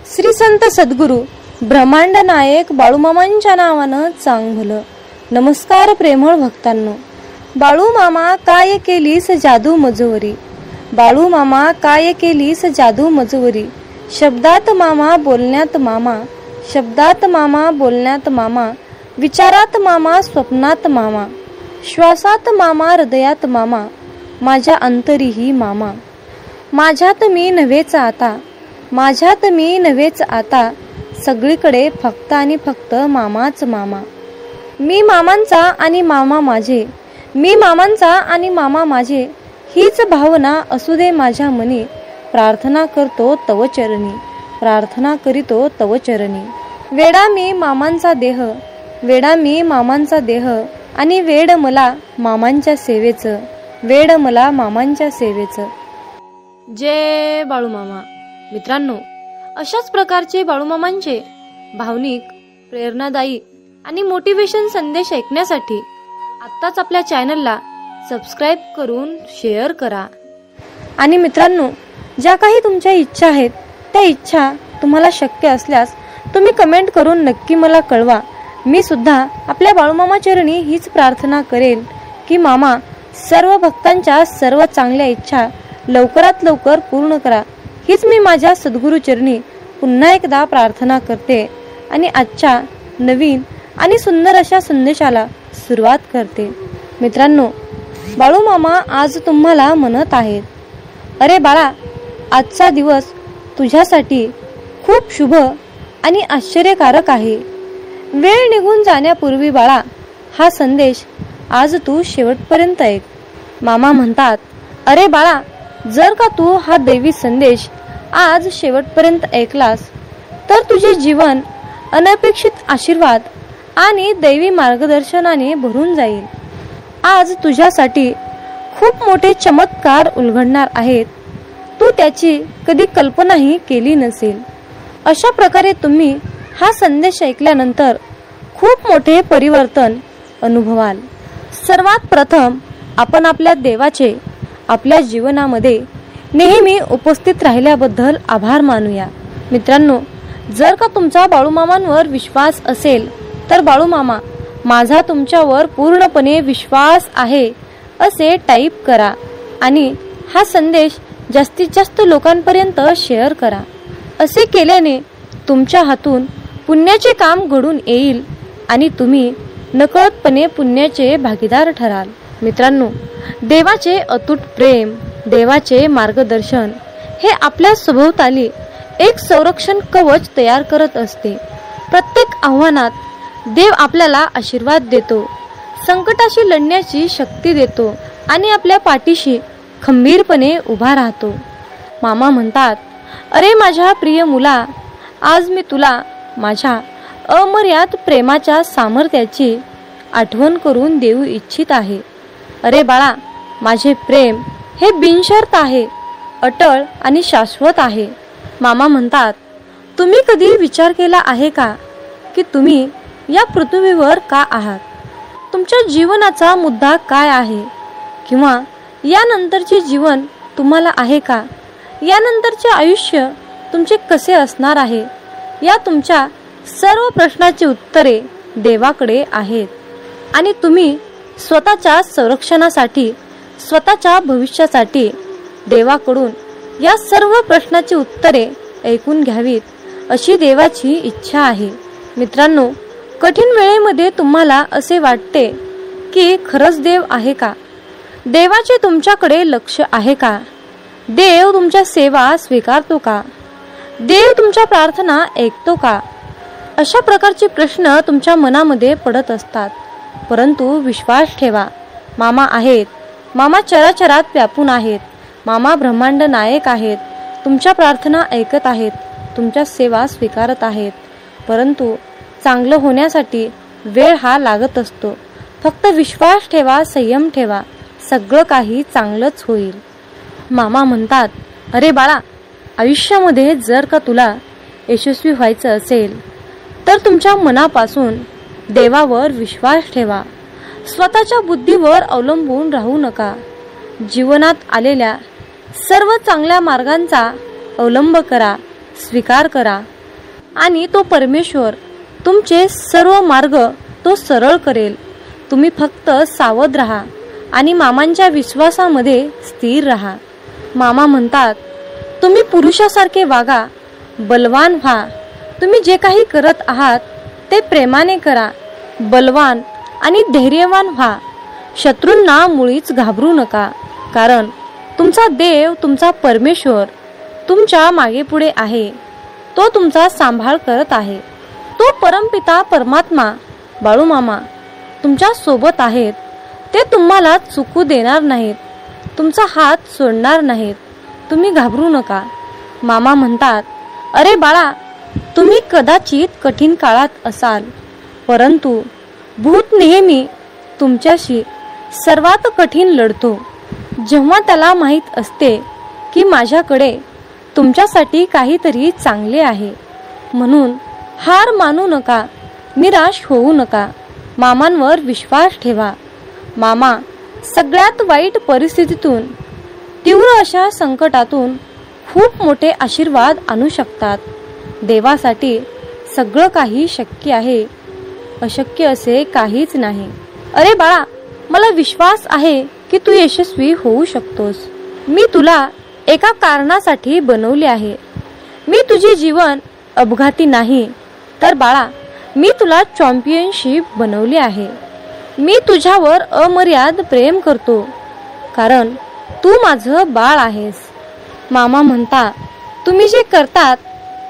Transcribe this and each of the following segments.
श्री संत सद्गुरू ब्रह्मांड नायक बाळूमामांच्या नावानं चांगलं. नमस्कार प्रेमळ भक्तांनो. बाळू मामा काय केलीस जादू मजवरी, बाळू मामा काय केलीस जादू मजवरी. शब्दात मामा बोलण्यात मामा, शब्दात मामा बोलण्यात मामा. विचारात मामा स्वप्नात मामा, श्वासात मामा हृदयात मामा. माझ्या अंतरीही मामा, माझ्यात मी नव्हेच आता, माझ्यात मी नव्हेच आता. सगळीकडे फक्त आणि फक्त मामाच मामा. मी मामांचा आणि मामा माझे, मी मामांचा आणि मामा माझे. हीच भावना असू दे माझ्या मनी. प्रार्थना करतो तव चरणी, प्रार्थना करीतो तव चरणी. वेडा मी मामांचा देह, वेडा मी मामांचा देह. आणि वेड मला मामांच्या सेवेचं, वेड मला मामांच्या सेवेचं. जय बाळूमामा. मित्रांनो, अशाच प्रकारचे बाळूमामांचे भावनिक, प्रेरणादायी आणि मोटिवेशन संदेश ऐकण्यासाठी आत्ताच आपल्या चॅनलला सबस्क्राईब करून शेअर करा. आणि मित्रांनो, ज्या काही तुमच्या इच्छा आहेत त्या इच्छा तुम्हाला शक्य असल्यास तुम्ही कमेंट करून नक्की मला कळवा. मी सुद्धा आपल्या बाळूमामा चरणी हीच प्रार्थना करेल की मामा सर्व भक्तांच्या सर्व चांगल्या इच्छा लवकरात लवकर पूर्ण करा. हीच मी माझ्या सद्गुरू चरणी पुन्हा एकदा प्रार्थना करते आणि आजच्या नवीन आणि सुंदर अशा संदेशाला सुरुवात करते. मित्रांनो, बाळूमामा आज तुम्हाला म्हणत आहेत, अरे बाळा, आजचा दिवस तुझ्यासाठी खूप शुभ आणि आश्चर्यकारक आहे. वेळ निघून जाण्यापूर्वी बाळा, हा संदेश आज तू शेवटपर्यंत ऐक. मामा म्हणतात, अरे बाळा, जर का तू हा दैवी संदेश आज शेवटपर्यंत ऐकलास तर तुझे जीवन अनपेक्षित आशीर्वाद आणि दैवी मार्गदर्शनाने भरून जाईल. आज तुझ्यासाठी खूप मोठे चमत्कार उलगडणार आहेत. तू त्याची कधी कल्पनाही केली नसेल. अशा प्रकारे तुम्ही हा संदेश ऐकल्यानंतर खूप मोठे परिवर्तन अनुभवाल. सर्वात प्रथम आपण आपल्या देवाचे आपल्या जीवनामध्ये नेहमी उपस्थित राहिल्याबद्दल आभार मानूया. मित्रांनो, जर का तुमचा बाळूमामांवर विश्वास असेल तर बाळूमामा, माझा तुमच्यावर पूर्णपणे विश्वास आहे असे टाईप करा आणि हा संदेश जास्तीत जास्त लोकांपर्यंत शेअर करा. असे केल्याने तुमच्या हातून पुण्याचे काम घडून येईल आणि तुम्ही नकळतपणे पुण्याचे भागीदार ठराल. मित्रांनो, देवाचे अतूट प्रेम, देवाचे मार्गदर्शन हे आपल्या सभोवताली एक संरक्षण कवच तयार करत असते. प्रत्येक आव्हानात देव आपल्याला आशीर्वाद देतो, संकटाशी लढण्याची शक्ती देतो आणि आपल्या पाठीशी खंबीरपणे उभा राहतो. मामा म्हणतात, अरे माझ्या प्रिय मुला, आज मी तुला माझ्या अमर्याद प्रेमाच्या सामर्थ्याची आठवण करून देऊ इच्छित आहे. अरे बाळा, माझे प्रेम हे बिनशर्त आहे, अटळ आणि शाश्वत आहे. मामा म्हणतात, तुम्ही कधी विचार केला आहे का की तुम्ही या पृथ्वीवर का आहात? तुमच्या जीवनाचा मुद्दा काय आहे? किंवा यानंतरचे जीवन तुम्हाला आहे का? यानंतरचे आयुष्य तुमचे कसे असणार आहे? या तुमच्या सर्व प्रश्नाची उत्तरे देवाकडे आहेत आणि तुम्ही स्वतःच्या संरक्षणासाठी, स्वतःच्या भविष्यासाठी देवाकडून या सर्व प्रश्नाची उत्तरे ऐकून घ्यावीत अशी देवाची इच्छा आहे. मित्रांनो, कठीण वेळेमध्ये तुम्हाला असे वाटते की खरंच देव आहे का? देवाचे तुमच्याकडे लक्ष आहे का? देव तुमच्या सेवा स्वीकारतो का? देव तुमच्या प्रार्थना ऐकतो का? अशा प्रकारचे प्रश्न तुमच्या मनामध्ये पडत असतात. परंतु विश्वास ठेवा, मामा आहेत. मामा चराचरात व्यापून आहेत. मामा ब्रह्मांड नायक आहेत. तुमच्या प्रार्थना ऐकत आहेत, तुमच्या सेवा स्वीकारत आहेत. परंतु चांगलं होण्यासाठी वेळ हा लागत असतो. फक्त विश्वास ठेवा, संयम ठेवा, सगळं काही चांगलंच होईल. मामा म्हणतात, अरे बाळा, आयुष्यामध्ये जर का तुला यशस्वी व्हायचं असेल तर तुमच्या मनापासून देवावर विश्वास ठेवा. स्वतःच्या बुद्धीवर अवलंबून राहू नका. जीवनात आलेल्या सर्व चांगल्या मार्गांचा अवलंब करा, स्वीकार करा आणि तो परमेश्वर तुमचे सर्व मार्ग तो सरळ करेल. तुम्ही फक्त सावध राहा आणि मामांच्या विश्वासामध्ये स्थिर राहा. मामा म्हणतात, तुम्ही पुरुषासारखे वागा, बलवान व्हा. तुम्ही जे काही करत आहात ते प्रेमाने करा. बलवान आणि धैर्यवान व्हा. शत्रूंना मुळीच घाबरू नका, कारण तुमचा देव, तुमचा परमेश्वर तुमच्या मागे पुढे आहे. तो तुमचा सांभाळ करत आहे. तो परमपिता परमात्मा बाळूमामा तुमच्या सोबत आहेत. ते तुम्हाला चुकू देणार नाहीत, तुमचा हात सोडणार नाहीत. तुम्ही घाबरू नका. मामा म्हणतात, अरे बाळा, तुम्ही कदाचित कठीण काळात असाल, परंतु भूत नेहमी तुमच्याशी सर्वात कठीण लढतो. जेव्हा त्याला माहीत असते की माझ्याकडे तुमच्यासाठी काहीतरी चांगले आहे. म्हणून हार मानू नका, निराश होऊ नका. मामांवर विश्वास ठेवा. मामा सगळ्यात वाईट परिस्थितीतून, तीव्र अशा संकटातून खूप मोठे आशीर्वाद आणू शकतात. देवासाठी सगळं काही शक्य आहे, अशक्य असे काहीच नाही. अरे बाळा, मला विश्वास आहे की तू यशस्वी होऊ शकतोस. मी तुला एका कारणासाठी बनवले आहे. मी तुझे जीवन अपघाती नाही, तर बाळा, मी तुला चॅम्पियनशिप बनवली आहे. मी तुझ्यावर अमर्याद प्रेम करतो, कारण तू माझं बाळ आहेस. मामा म्हणता, तुम्ही जे करतात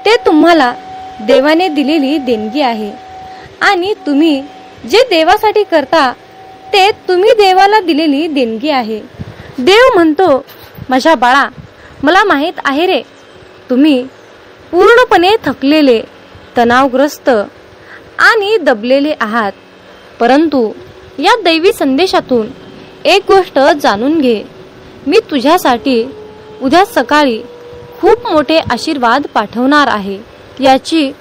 ते तुम्हाला देवाने दिलेली देणगी आहे, आणि तुम्ही जे देवासाठी करता ते तुम्ही देवाला दिलेली देणगी आहे. देव म्हणतो, माझ्या बाळा, मला माहीत आहे रे, तुम्ही पूर्णपणे थकलेले, तणावग्रस्त आणि दबलेले आहात. परंतु या दैवी संदेशातून एक गोष्ट जाणून घे. मी तुझ्यासाठी उद्या सकाळी खूप मोठे आशीर्वाद पाठवणार आहे. याची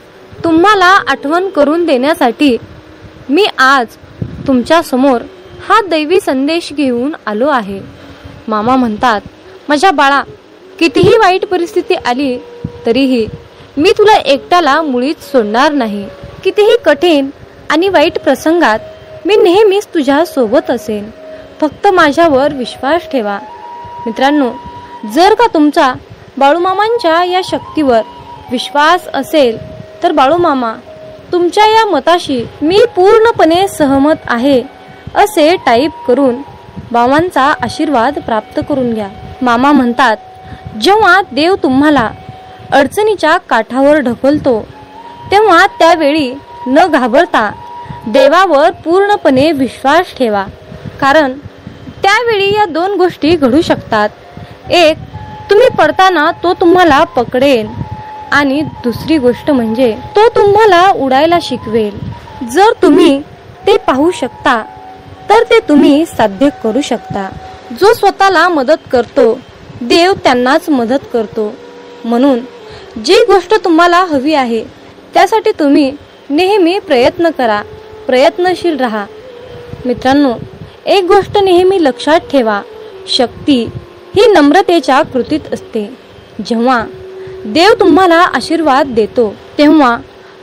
तुम्हाला आठवण करून देण्यासाठी मी आज तुमच्या समोर हा दैवी संदेश घेऊन आलो आहे. मामा म्हणतात, माझ्या बाळा, कितीही वाईट परिस्थिती आली तरीही मी तुला एकट्याला मुळीच सोडणार नाही. कितीही कठीण आणि वाईट प्रसंगात मी नेहमीच तुझ्या सोबत असेन. फक्त माझ्यावर विश्वास ठेवा. मित्रांनो, जर का तुमचा बाळूमामांच्या या शक्तीवर विश्वास असेल तर बाळूमामा तुमच्या या मताशी मी पूर्णपणे सहमत आहे असे टाईप करून मामांचा आशीर्वाद प्राप्त करून घ्या. मामा म्हणतात, जेव्हा देव तुम्हाला अडचणीच्या काठावर ढकलतो तेव्हा त्यावेळी न घाबरता देवावर पूर्णपणे विश्वास ठेवा, कारण त्यावेळी या दोन गोष्टी घडू शकतात. एक, तुम्ही पडताना तो तुम्हाला पकडेल, आणि दुसरी गोष्ट म्हणजे तो तुम्हाला उडायला शिकवेल. जर तुम्ही ते पाहू शकता तर ते तुम्ही साध्य करू शकता. जो स्वतःला मदत करतो देव त्यांनाच मदत करतो. म्हणून जी गोष्ट तुम्हाला हवी आहे त्यासाठी तुम्ही नेहमी प्रयत्न करा, प्रयत्नशील राहा. मित्रांनो, एक गोष्ट नेहमी लक्षात ठेवा, शक्ती ही नम्रतेच्या कृतीत असते. जेव्हा देव तुम्हाला आशीर्वाद देतो तेव्हा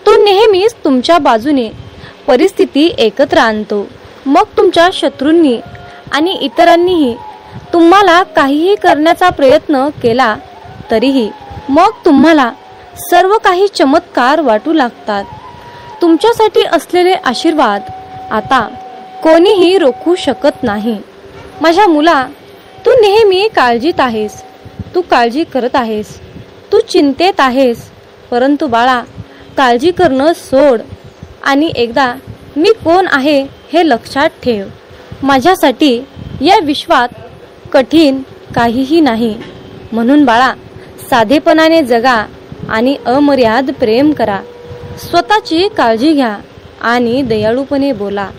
तो नेहमीच तुमच्या बाजूने परिस्थिती एकत्र आणतो. मग तुमच्या शत्रूंनी आणि इतरांनीही तुम्हाला काहीही करण्याचा प्रयत्न केला तरीही मग तुम्हाला सर्व काही चमत्कार वाटू लागतात. तुमच्यासाठी असलेले आशीर्वाद आता कोणीही रोखू शकत नाही. माझ्या मुला, तू नेहमी काळजीत आहेस, तू काळजी करत आहेस, तू चिंतेत आहेस. परंतु बाळा, काळजी करणं सोड आणि एकदा मी कोण आहे हे लक्षात ठेव. माझ्यासाठी या विश्वात कठीण काहीही नाही. म्हणून बाळा, साधेपणाने जगा आणि अमर्याद प्रेम करा. स्वतःची काळजी घ्या आणि दयाळूपणे बोला.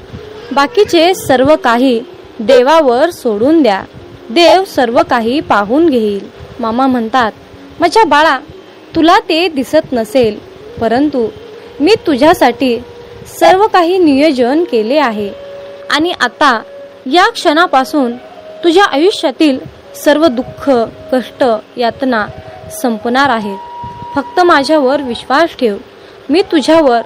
बाकीचे सर्व काही देवावर सोडून द्या. देव सर्व काही पाहून घेईल. मामा म्हणतात, माझ्या बाळा, तुला ते दिसत नसेल, परंतु मी तुझ्यासाठी सर्व काही नियोजन केले आहे. आणि आता या क्षणापासून तुझ्या आयुष्यातील सर्व दुःख, कष्ट, यातना संपणार आहेत. फक्त माझ्यावर विश्वास ठेव. मी तुझ्यावर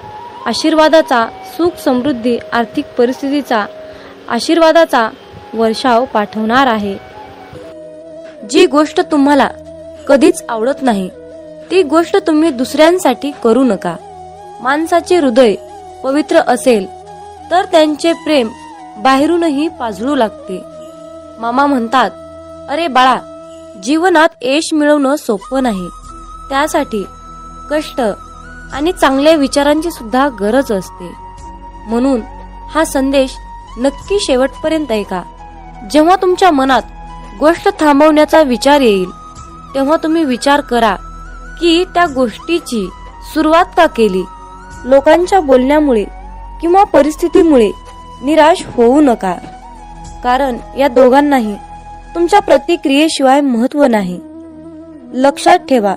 आशीर्वादाचा, सुख समृद्धी, आर्थिक परिस्थितीचा, आशीर्वादाचा वर्षाव पाठवणार आहे. जी गोष्ट तुम्हाला कधीच आवडत नाही ती गोष्ट तुम्ही दुसऱ्यांसाठी करू नका. माणसाचे हृदय पवित्र असेल तर त्यांचे प्रेम बाहेरूनही पाजळू लागते. मामा म्हणतात, अरे बाळा, जीवनात यश मिळवणं सोपं नाही. त्यासाठी कष्ट आणि चांगल्या विचारांची सुद्धा गरज असते. म्हणून हा संदेश नक्की शेवटपर्यंत ऐका. जेव्हा तुमच्या मनात गोष्ट थांबवण्याचा विचार येईल तेव्हा तुम्ही विचार करा की त्या गोष्टीची सुरुवात का केली. लोकांच्या बोलण्यामुळे किंवा परिस्थितीमुळे निराश होऊ नका, कारण या दोघांनाही तुमच्या प्रतिक्रियेशिवाय महत्त्व नाही. लक्षात ठेवा,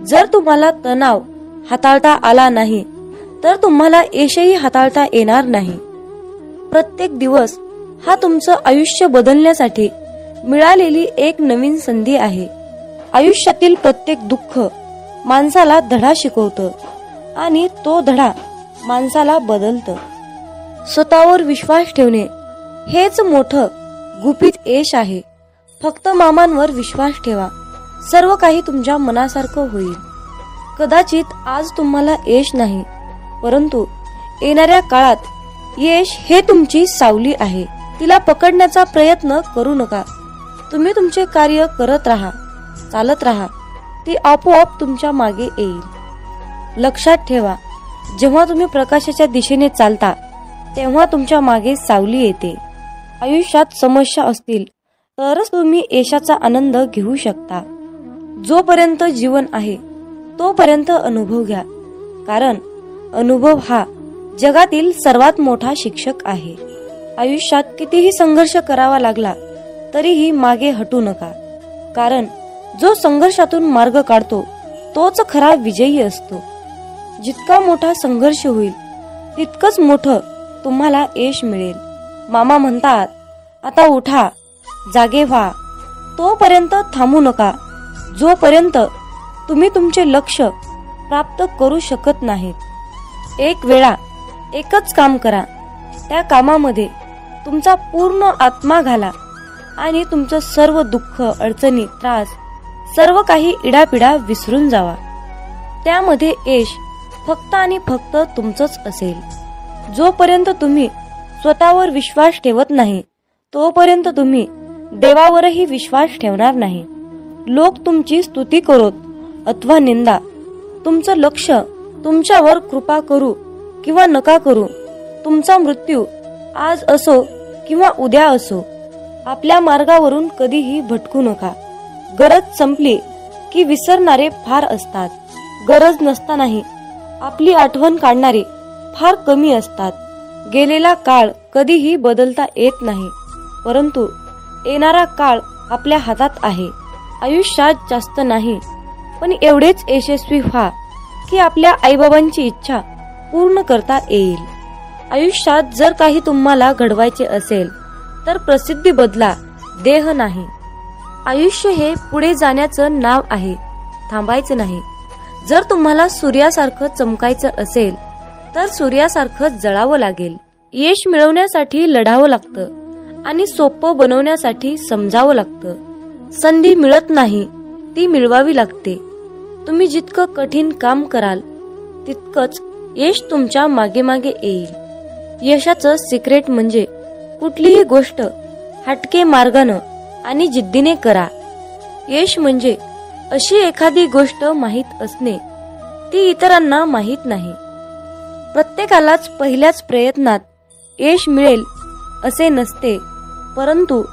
जर तुम्हाला तणाव हाताळता आला नाही तर तुम्हाला यशही हाताळता येणार नाही. प्रत्येक दिवस हा तुमचं आयुष्य बदलण्यासाठी मिळालेली एक नवीन संधी आहे. आयुष्यातील प्रत्येक दुःख माणसाला धडा शिकवतं आणि तो धडा माणसाला बदलतं. स्वतःवर विश्वास ठेवणे हेच मोठं गुपित यश आहे. फक्त मामांवर विश्वास ठेवा, सर्व काही तुमच्या मनासारखं होईल. कदाचित आज तुम्हाला यश नाही, परंतु येणाऱ्या काळात यश हे तुमची सावली आहे. तिला पकडण्याचा प्रयत्न करू नका. तुम्ही तुमचे कार्य करत राहा, चालत राहा, ती आपोआप तुमच्या मागे येईल. लक्षात ठेवा, जेव्हा तुम्ही प्रकाशाच्या दिशेने चालता तेव्हा तुमच्या मागे सावली येते. आयुष्यात समस्या असतील तरच तुम्ही यशाचा आनंद घेऊ शकता. जोपर्यंत जीवन आहे तोपर्यंत अनुभव घ्या, कारण अनुभव हा जगातील सर्वात मोठा शिक्षक आहे. आयुष्यात कितीही संघर्ष करावा लागला तरीही मागे हटू नका, कारण जो संघर्षातून मार्ग काढतो तोच खरा विजयी असतो. जितका मोठा संघर्ष होईल तितकंच मोठं तुम्हाला यश मिळेल. मामा म्हणतात, आता उठा, जागे व्हा. तोपर्यंत थांबू नका जोपर्यंत तुम्ही तुमचे लक्ष प्राप्त करू शकत नाहीत. एक वेळा एकच काम करा, त्या कामामध्ये तुमचा पूर्ण आत्मा घाला आणि तुमचं सर्व दुःख, अडचणी, त्रास, सर्व काही इडापिडा विसरून जावा. त्यामध्ये यश फक्त आणि फक्त तुमचंच असेल. जोपर्यंत तुम्ही स्वतःवर विश्वास ठेवत नाही तोपर्यंत तुम्ही देवावरही विश्वास ठेवणार नाही. लोक तुमची स्तुती करोत अथवा निंदा, तुमचं लक्ष तुमच्यावर कृपा करू किंवा नका करू, तुमचा मृत्यू आज असो किंवा उद्या असो, आपल्या मार्गावरून कधीही भटकू नका. गरज संपली की विसरणारे फार असतात. गरज नसतानाही आपली आठवण काढणारे फार कमी असतात. गेलेला काळ कधीही बदलता येत नाही, परंतु येणारा काळ आपल्या हातात आहे. आयुष्यात जास्त नाही, पण एवढेच यशस्वी व्हा की आपल्या आईबाबांची इच्छा पूर्ण करता येईल. आयुष्यात जर काही तुम्हाला घडवायचे असेल तर प्रसिद्धी बदला, देह नाही. आयुष्य हे पुढे जाण्याचं नाव आहे, थांबायचं नाही. जर तुम्हाला सूर्यासारखं चमकायचं असेल तर सूर्यासारखं जळावं लागेल. यश मिळवण्यासाठी लढावं लागतं आणि सोपं बनवण्यासाठी समजावं लागतं. संधी मिळत नाही, ती मिळवावी लागते. तुम्ही जितकं कठीण काम कराल तितकंच यश तुमच्या मागे मागे येईल. यशाचं सिक्रेट म्हणजे कुठलीही गोष्ट हटके मार्गानं आणि जिद्दीने करा. यश म्हणजे अशी एखादी गोष्ट माहीत असणे, ती इतरांना माहीत नाही. प्रत्येकालाच पहिल्याच प्रयत्नात यश मिळेल असे नसते, परंतु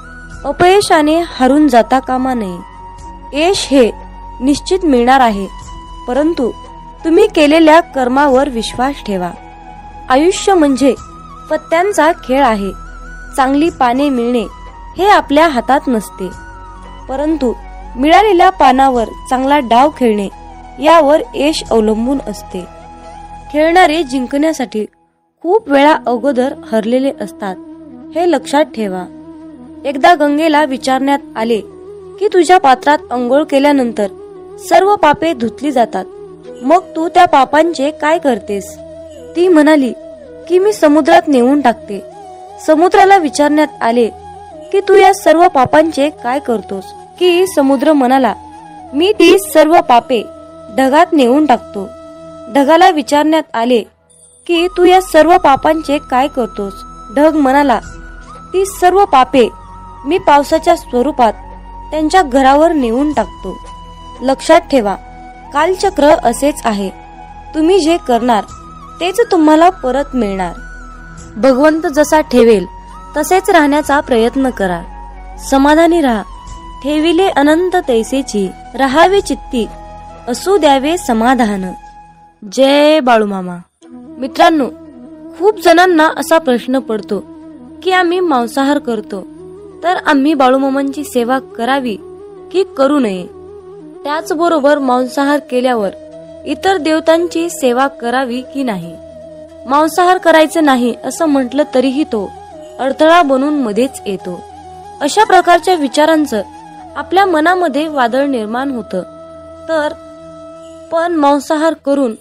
अपयशाने हारून जाता कामा नये. यश हे निश्चित मिळणार आहे, परंतु तुम्ही केलेल्या कर्मावर विश्वास ठेवा. आयुष्य म्हणजे पत्त्यांचा खेळ आहे. चांगली पाने मिळणे हे आपल्या हातात नसते, परंतु मिळालेल्या पानावर चांगला डाव खेळणे यावर यश अवलंबून असते. खेळणारे जिंकण्यासाठी खूप वेळा अगोदर हरलेले असतात, हे लक्षात ठेवा. एकदा गंगेला विचारण्यात आले की तुझ्या पात्रात अंघोळ केल्यानंतर सर्व पापे धुतली जातात, मग तू त्या पापांचे काय करतेस? ती म्हणाली की मी समुद्रात नेऊन टाकते. समुद्राला विचारण्यात आले की तू या सर्व पापांचे काय करतोस? की समुद्र म्हणाला, मी ती सर्व पापे ढगात नेऊन टाकतो. ढगाला विचारण्यात आले की तू या सर्व पापांचे काय करतोस? ढग म्हणाला, ती सर्व पापे मी पावसाच्या स्वरूपात त्यांच्या घरावर नेऊन टाकतो. लक्षात ठेवा, कालचक्र असेच आहे. तुम्ही जे करणार तेच तुम्हाला परत मिळणार. भगवंत जसा ठेवेल तसेच राहण्याचा प्रयत्न करा. समाधानी राहा. ठेविले अनंत तैसेची, राहावे चित्ती असू द्यावे समाधान. जय बाळूमामा. मित्रांनो, खूप जणांना असा प्रश्न पडतो की आम्ही मांसाहार करतो, तर आम्ही बाळूमामांची सेवा करावी की करू नये? त्याचबरोबर मांसाहार केल्यावर इतर देवतांची सेवा करावी की नाही? मांसाहार करायचं नाही असं म्हटलं तरीही तो अडथळा बनून मध्येच येतो. अशा प्रकारच्या विचारांचं आपल्या मनामध्ये वादळ निर्माण होतं. तर पण मांसाहार करून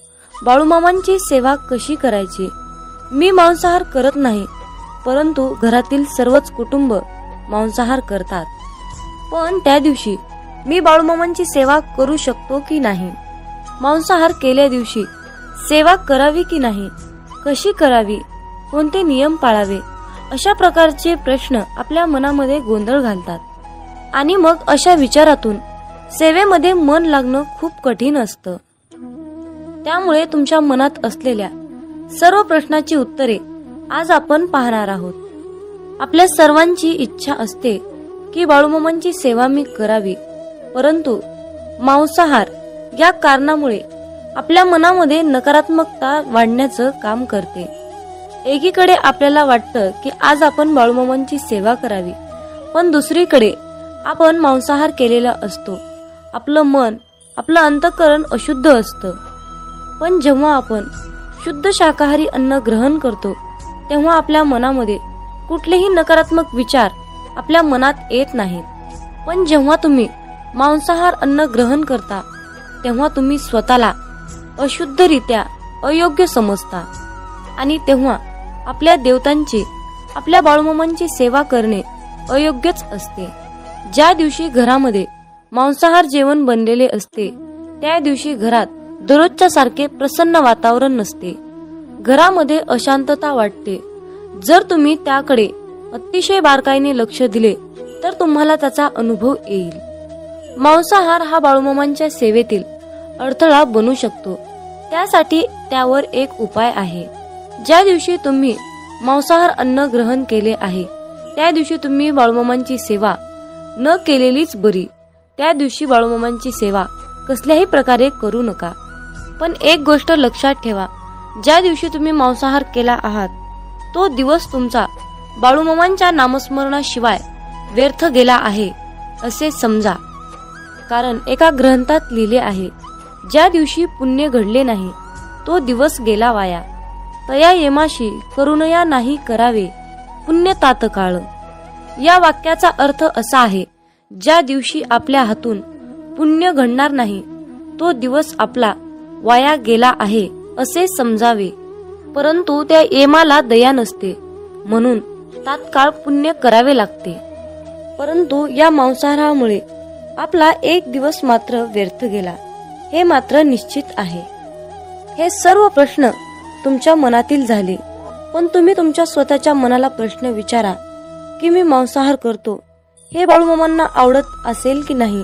बाळूमामांची सेवा कशी करायची? मी मांसाहार करत नाही, परंतु घरातील सर्वच कुटुंब मांसाहार करतात. पण त्या दिवशी मी बाळूमामांची सेवा करू शकतो की नाही? मांसाहार केल्या दिवशी सेवा करावी की नाही? कशी करावी? कोणते नियम पाळावे? अशा प्रकारचे प्रश्न आपल्या मनामध्ये गोंधळ घालतात. आणि मग अशा विचारातून सेवेमध्ये मन लागणं खूप कठीण असतं. त्यामुळे तुमच्या मनात असलेल्या सर्व प्रश्नाची उत्तरे आज आपण पाहणार आहोत. आपल्या सर्वांची इच्छा असते की बाळूमामांची सेवा मी करावी, परंतु मांसाहार या कारणामुळे आपल्या मनामध्ये नकारात्मकता वाढण्याचं काम करते. एकीकडे आपल्याला वाटतं की आज आपण बाळूमामांची सेवा करावी, पण दुसरीकडे आपण मांसाहार केलेला असतो. आपलं मन, आपलं अंतःकरण अशुद्ध असतं. पण जेव्हा आपण शुद्ध शाकाहारी अन्न ग्रहण करतो, तेव्हा आपल्या मनामध्ये कुठलेही नकारात्मक विचार आपल्या मनात येत नाहीत. पण जेव्हा तुम्ही मांसाहार अन्न ग्रहण करता, तेव्हा तुम्ही स्वतःला अशुद्धरित्या अयोग्य समजता. आणि तेव्हा आपल्या देवतांची, आपल्या बाळूमामांची सेवा करणे अयोग्यच असते. ज्या दिवशी घरामध्ये मांसाहार जेवण बनलेले असते, त्या दिवशी घरात दररोजच्या सारखे प्रसन्न वातावरण नसते. घरामध्ये अशांतता वाटते. जर तुम्ही त्याकडे अतिशय बारकाईने लक्ष दिले तर तुम्हाला त्याचा अनुभव येईल. मांसाहार हा बाळूमामांच्या सेवेतील अडथळा बनू शकतो. त्यासाठी त्यावर एक उपाय आहे. ज्या दिवशी तुम्ही मांसाहार अन्न ग्रहण केले आहे, त्या दिवशी तुम्ही बाळूमामांची सेवा न केलेलीच बरी. त्या दिवशी बाळूमामांची सेवा कसल्याही प्रकारे करू नका. पण एक गोष्ट लक्षात ठेवा, ज्या दिवशी तुम्ही मांसाहार केला आहात, तो दिवस तुमचा बाळूमामांच्या नामस्मरणाशिवाय व्यर्थ गेला आहे असे समजा. कारण एका ग्रंथात लिहिले आहे, ज्या दिवशी पुण्य घडले नाही, तो दिवस गेला वाया. तया येमाशी करुणया नाही करावे पुण्य तात्काळ. या वाक्याचा अर्थ असा आहे, ज्या दिवशी आपल्या हातून पुण्य घडणार नाही, तो दिवस आपला वाया गेला आहे असे समजावे. परंतु त्या येमाला दया नसते, म्हणून तात्काळ पुण्य करावे लागते. परंतु या मांसाहारामुळे आपला एक दिवस मात्र व्यर्थ गेला, हे मात्र निश्चित आहे. हे सर्व प्रश्न तुमच्या मनातील झाले. पण तुम्ही तुमच्या स्वतःच्या मनाला प्रश्न विचारा की मी मांसाहार करतो, हे बाळूमामांना आवडत असेल की नाही,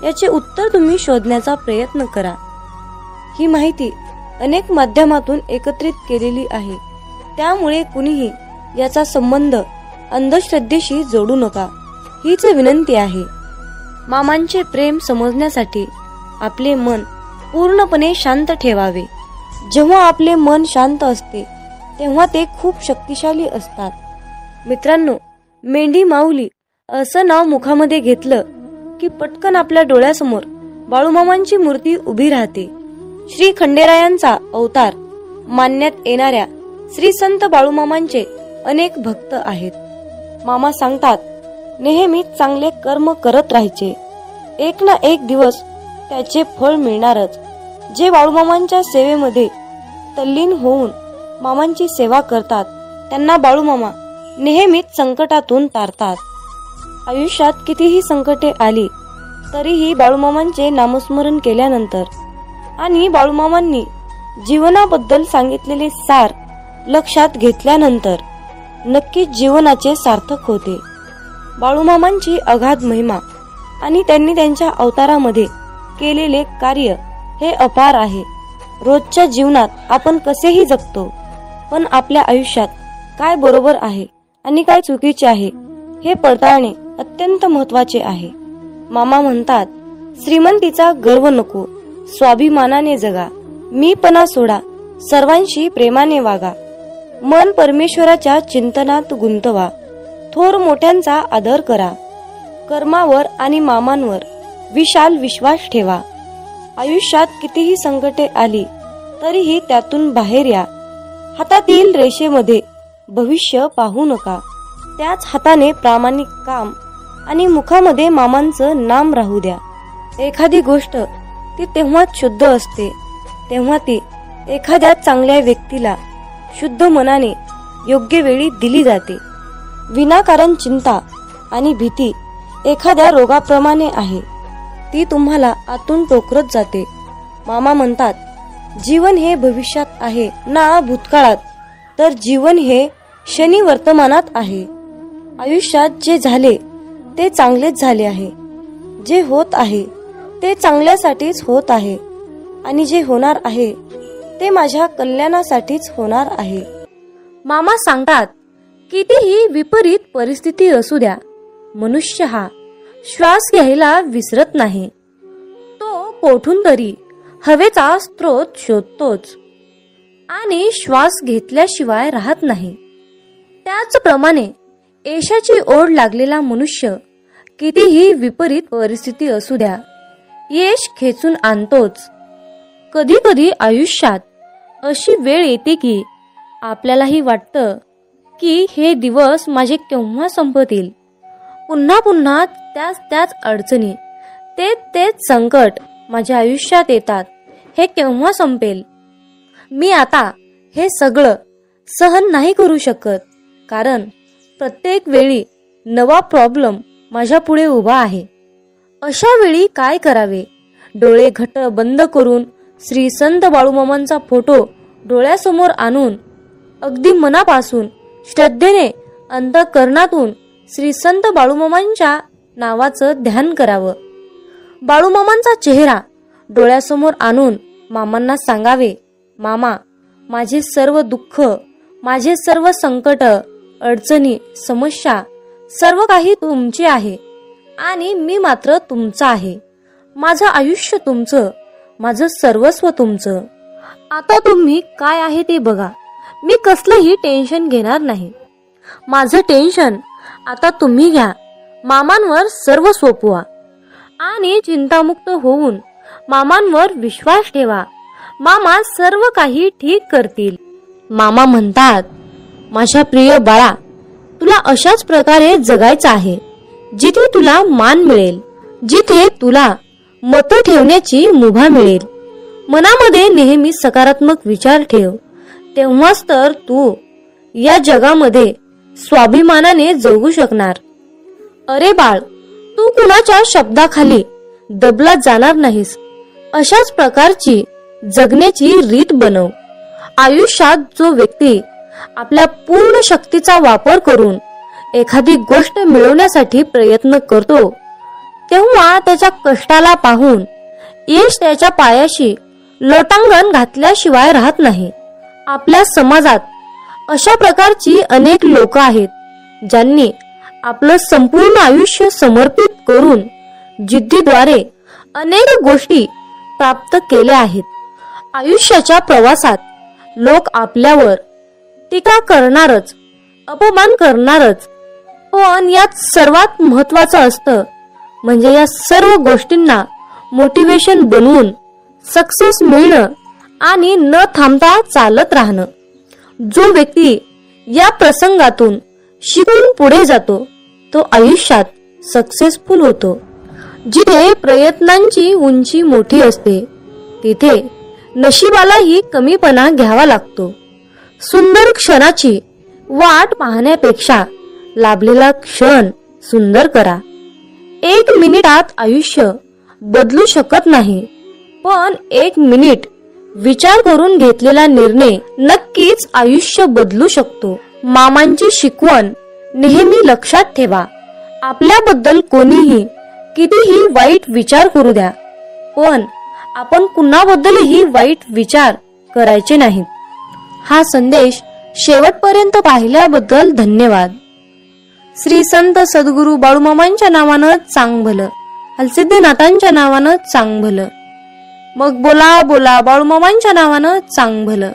याचे उत्तर तुम्ही शोधण्याचा प्रयत्न करा. ही माहिती अनेक माध्यमातून एकत्रित केलेली आहे, त्यामुळे कुणीही याचा संबंध अंधश्रद्धेशी जोडू नका, हीच विनंती आहे. मामांचे प्रेम समजण्यासाठी आपले मन पूर्णपणे शांत ठेवावे. जेव्हा आपले मन शांत असते, तेव्हा ते खूप शक्तिशाली असतात. मित्रांनो, मेंढी माऊली असं नाव मुखामध्ये घेतलं की पटकन आपल्या डोळ्यासमोर बाळूमामांची मूर्ती उभी राहते. श्री खंडेरायांचा अवतार मानण्यात येणाऱ्या श्री संत बाळूमामांचे अनेक भक्त आहेत. मामा सांगतात, नेहमी चांगले कर्म करत राहायचे, एक ना एक दिवस त्याचे फळ मिळणारच. जे बाळूमामांच्या सेवेमध्ये तल्लीन होऊन मामांची सेवा करतात त्यांना बाळूमामा नेहमीच संकटातून तारतात. आयुष्यात कितीही संकटे आली तरीही बाळूमामांचे नामस्मरण केल्यानंतर आणि बाळूमामांनी जीवनाबद्दल सांगितलेले सार लक्षात घेतल्यानंतर नक्कीच जीवनाचे सार्थक होते. बाळूमामांची अगाध महिमा आणि त्यांनी त्यांच्या अवतारामध्ये केलेले कार्य हे अपार आहे. रोजच्या जीवनात आपण कसेही जगतो, पण आपल्या आयुष्यात काय बरोबर आहे आणि काय चुकीचे आहे हे पडताळणे अत्यंत महत्वाचे आहे. मामा म्हणतात, श्रीमंतीचा गर्व नको, स्वाभिमानाने जगा, मीपणा सोडा, सर्वांशी प्रेमाने वागा, मन परमेश्वराच्या चिंतनात गुंतवा, थोर मोठ्यांचा आदर करा, कर्मावर आणि मामांवर विशाल विश्वास ठेवा. आयुष्यात कितीही संकटे आली तरीही त्यातून बाहेर या. हातातील रेषेमध्ये भविष्य पाहू नका, त्याच हाताने प्रामाणिक काम आणि मुखामध्ये मामांचं नाम राहू द्या. एखादी गोष्ट ती तेव्हाच शुद्ध असते तेव्हा ती एखाद्या चांगल्या व्यक्तीला शुद्ध मनाने योग्य वेळी दिली जाते. विनाकारण चिंता आणि भीती एखाद्या रोगाप्रमाणे आहे, ती तुम्हाला आतून टोकरत जाते. मामा म्हणतात, जीवन हे भविष्यात आहे ना भूतकाळात, तर जीवन हे क्षणी वर्तमानात आहे. आयुष्यात जे झाले ते चांगलेच झाले आहे, जे होत आहे ते चांगल्यासाठीच होत आहे आणि जे होणार आहे ते माझ्या कल्याणासाठीच होणार आहे. मामा सांगतात, कितीही विपरीत परिस्थिती असू द्या, मनुष्य हा श्वास घ्यायला विसरत नाही. तो कोठून तरी हवेचा स्रोत शोधतोच आणि श्वास घेतल्याशिवाय राहत नाही. त्याचप्रमाणे यशाची ओढ लागलेला मनुष्य कितीही विपरीत परिस्थिती असू द्या, यश खेचून आणतोच. कधी कधी आयुष्यात अशी वेळ येते की आपल्यालाही वाटतं की हे दिवस माझे केव्हा संपतील. पुन्हा पुन्हा त्याच अडचणी, तेच संकट माझ्या आयुष्यात येतात. हे केव्हा संपेल? मी आता हे सगळं सहन नाही करू शकत, कारण प्रत्येक वेळी नवा प्रॉब्लेम माझ्या पुढे उभा आहे. अशा वेळी काय करावे? डोळे घट्ट बंद करून श्री संत बाळूमामांचा फोटो डोळ्यासमोर आणून अगदी मनापासून श्रद्धेने अंतःकरणातून श्री संत बाळूमामांच्या नावाचं ध्यान करावं. बाळूमामांचा चेहरा डोळ्यासमोर आणून मामांना सांगावे, मामा, माझे सर्व दुःख, माझे सर्व संकट, अडचणी, समस्या सर्व काही तुमचे आहे आणि मी मात्र तुमचा आहे. माझं आयुष्य तुमचं, माझं सर्वस्व तुमचं. आता तुम्ही काय आहे ते बघा. मी कसलंही टेन्शन घेणार नाही. माझं टेन्शन आता तुम्ही घ्या. मामांवर सर्व सोपवा आणि चिंतामुक्त होऊन मामांवर विश्वास ठेवा. मामा सर्व काही ठीक करतील. मामा म्हणतात, माझ्या प्रिय बाळा, तुला अशाच प्रकारे जगायचं आहे जिथे तुला मान मिळेल, जिथे तुला मत ठेवण्याची मुभा मिळेल. मनामध्ये नेहमी सकारात्मक विचार ठेव, तेव्हाच तर तू या जगामध्ये स्वाभिमानाने जगू शकणार. अरे बाळ, तू कुणाच्या शब्दाखाली दबला जाणार नाहीस. अशाच प्रकारची जगण्याची रीत बनव. आयुष्यात जो व्यक्ती आपल्या पूर्ण शक्तीचा वापर करून एखादी गोष्ट मिळवण्यासाठी प्रयत्न करतो, तेव्हा त्याच्या कष्टाला पाहून यश त्याच्या पायाशी लोटांगण घातल्याशिवाय राहत नाही. आपल्या समाजात अशा प्रकारची अनेक लोक आहेत ज्यांनी आपलं संपूर्ण आयुष्य समर्पित करून जिद्दीद्वारे अनेक गोष्टी प्राप्त केल्या आहेत. आयुष्याच्या प्रवासात लोक आपल्यावर टीका करणारच, अपमान करणारच, पण यात सर्वात महत्वाचं असतं म्हणजे या सर्व गोष्टींना मोटिवेशन बनवून सक्सेस मिळणं आणि न थांबता चालत राहणं. जो व्यक्ती या प्रसंगातून शिकून पुढे जातो तो आयुष्यात सक्सेसफुल होतो. जिथे प्रयत्नांची उंची मोठी असते तिथे नशिबालाही कमीपणा घ्यावा लागतो. सुंदर क्षणाची वाट पाहण्यापेक्षा लाभलेला क्षण सुंदर करा. 1 मिनिटात आयुष्य बदलू शकत नाही, पण 1 मिनिट विचार करून घेतलेला निर्णय नक्कीच आयुष्य बदलू शकतो. मामांची शिकवण नेहमी लक्षात ठेवा. आपल्याबद्दल कोणीही कितीही वाईट विचार करू द्या, पण आपण कुणाबद्दलही वाईट विचार करायचे नाहीत. हा संदेश शेवटपर्यंत पाहिल्याबद्दल धन्यवाद. श्री संत सद्गुरू बाळूमामांच्या नावानं चांग भलं, हलसिद्धनाथांच्या नावानं चांग भलं. मग बोला बोला बाळूमामांच्या नावानं चांग भलं.